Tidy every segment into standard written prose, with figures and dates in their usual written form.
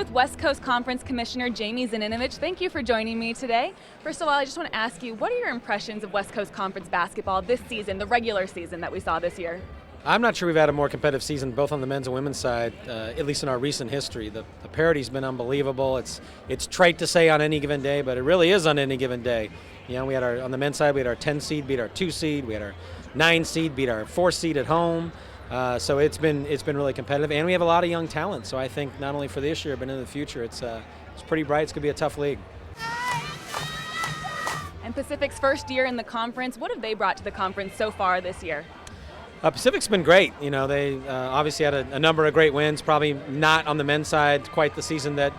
with West Coast Conference Commissioner Jamie Zaninovich. Thank you for joining me today. First of all, I just want to ask you, what are your impressions of West Coast Conference basketball this season, the regular season that we saw this year? I'm not sure we've had a more competitive season both on the men's and women's side, at least in our recent history. The parody's been unbelievable. It's trite to say on any given day, but it really is on any given day. You know, on the men's side, we had our 10 seed beat our 2 seed, we had our 9 seed beat our 4 seed at home. So it's been really competitive, and we have a lot of young talent. So I think not only for this year but in the future, it's pretty bright. It's going to be a tough league. And Pacific's first year in the conference, what have they brought to the conference so far this year? Pacific's been great. You know, they obviously had a number of great wins. Probably not on the men's side quite the season that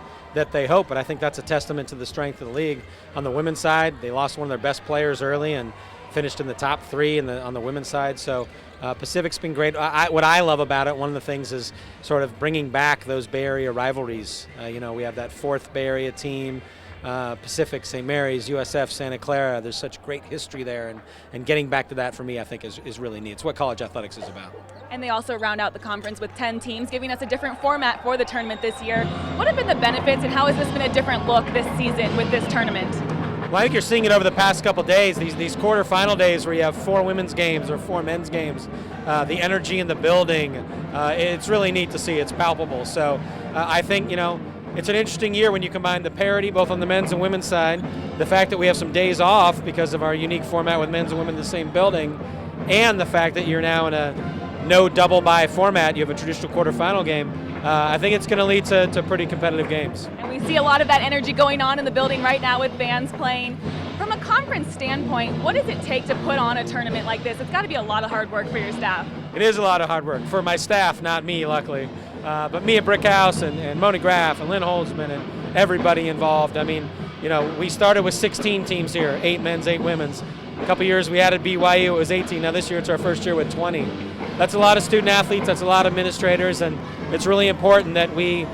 they hope, but I think that's a testament to the strength of the league. On the women's side, they lost one of their best players early and finished in the top 3 on the women's side. So Pacific's been great. What I love about it, one of the things is sort of bringing back those Bay Area rivalries. You know, we have that 4th Bay Area team, Pacific, St. Mary's, USF, Santa Clara. There's such great history there, and getting back to that for me I think is really neat. It's what college athletics is about. And they also round out the conference with 10 teams, giving us a different format for the tournament this year. What have been the benefits, and how has this been a different look this season with this tournament? Well, I think you're seeing it over the past couple days, these quarterfinal days where you have 4 women's games or 4 men's games. The energy in the building, it's really neat to see. It's palpable. So I think, you know, it's an interesting year when you combine the parity both on the men's and women's side, the fact that we have some days off because of our unique format with men's and women in the same building, and the fact that you're now in a no double bye format. You have a traditional quarterfinal game. I think it's going to lead to pretty competitive games. And we see a lot of that energy going on in the building right now with fans playing. From a conference standpoint, what does it take to put on a tournament like this? It's got to be a lot of hard work for your staff. It is a lot of hard work for my staff, not me, luckily. But me at Brickhouse and Moni Graff and Lynn Holzman and everybody involved. I mean, you know, we started with 16 teams here, 8 men's, 8 women's. A couple years we added BYU, it was 18. Now this year it's our first year with 20. That's a lot of student athletes, that's a lot of administrators, and it's really important that we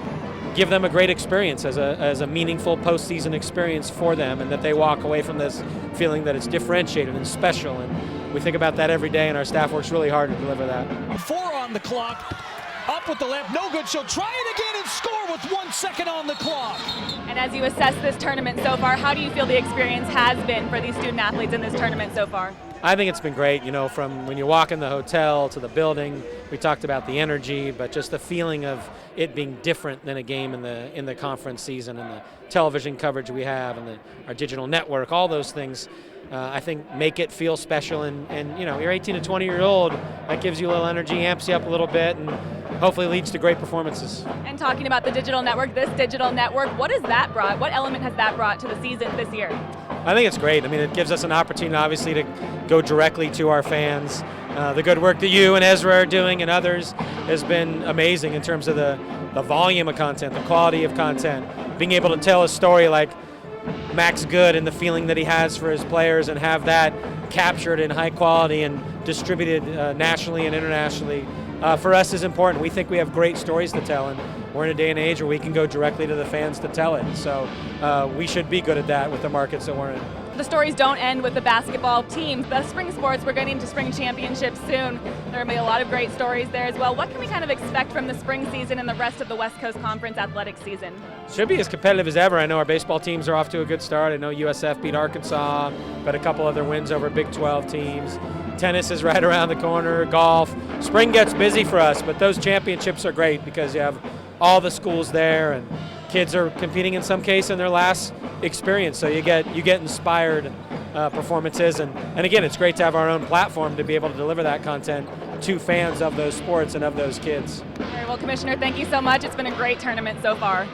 give them a great experience as a meaningful postseason experience for them, and that they walk away from this feeling that it's differentiated and special. And we think about that every day, and our staff works really hard to deliver that. 4 on the clock. Up with the left, no good. She'll try it again and score with 1 second on the clock. And as you assess this tournament so far, how do you feel the experience has been for these student athletes in this tournament so far? I think it's been great, you know, from when you walk in the hotel to the building. We talked about the energy, but just the feeling of it being different than a game in the conference season, and the television coverage we have, and our digital network, all those things. I think make it feel special, and you know, you're 18 to 20 years old, that gives you a little energy, amps you up a little bit, and hopefully leads to great performances. And talking about the digital network, this digital network, what has that brought? What element has that brought to the season this year? I think it's great. I mean, it gives us an opportunity, obviously, to go directly to our fans. The good work that you and Ezra are doing and others has been amazing in terms of the volume of content, the quality of content, being able to tell a story like Max Good and the feeling that he has for his players, and have that captured in high quality and distributed nationally and internationally, for us is important. We think we have great stories to tell, and we're in a day and age where we can go directly to the fans to tell it. So we should be good at that with the markets that we're in. The stories don't end with the basketball teams. The spring sports, we're getting to spring championships soon. There will be a lot of great stories there as well. What can we kind of expect from the spring season and the rest of the West Coast Conference athletics season? Should be as competitive as ever. I know our baseball teams are off to a good start. I know USF beat Arkansas, but a couple other wins over Big 12 teams. Tennis is right around the corner, golf. Spring gets busy for us, but those championships are great because you have all the schools there, and kids are competing in some case in their last experience, so you get inspired performances, and again, it's great to have our own platform to be able to deliver that content to fans of those sports and of those kids. All right, well, Commissioner, thank you so much. It's been a great tournament so far.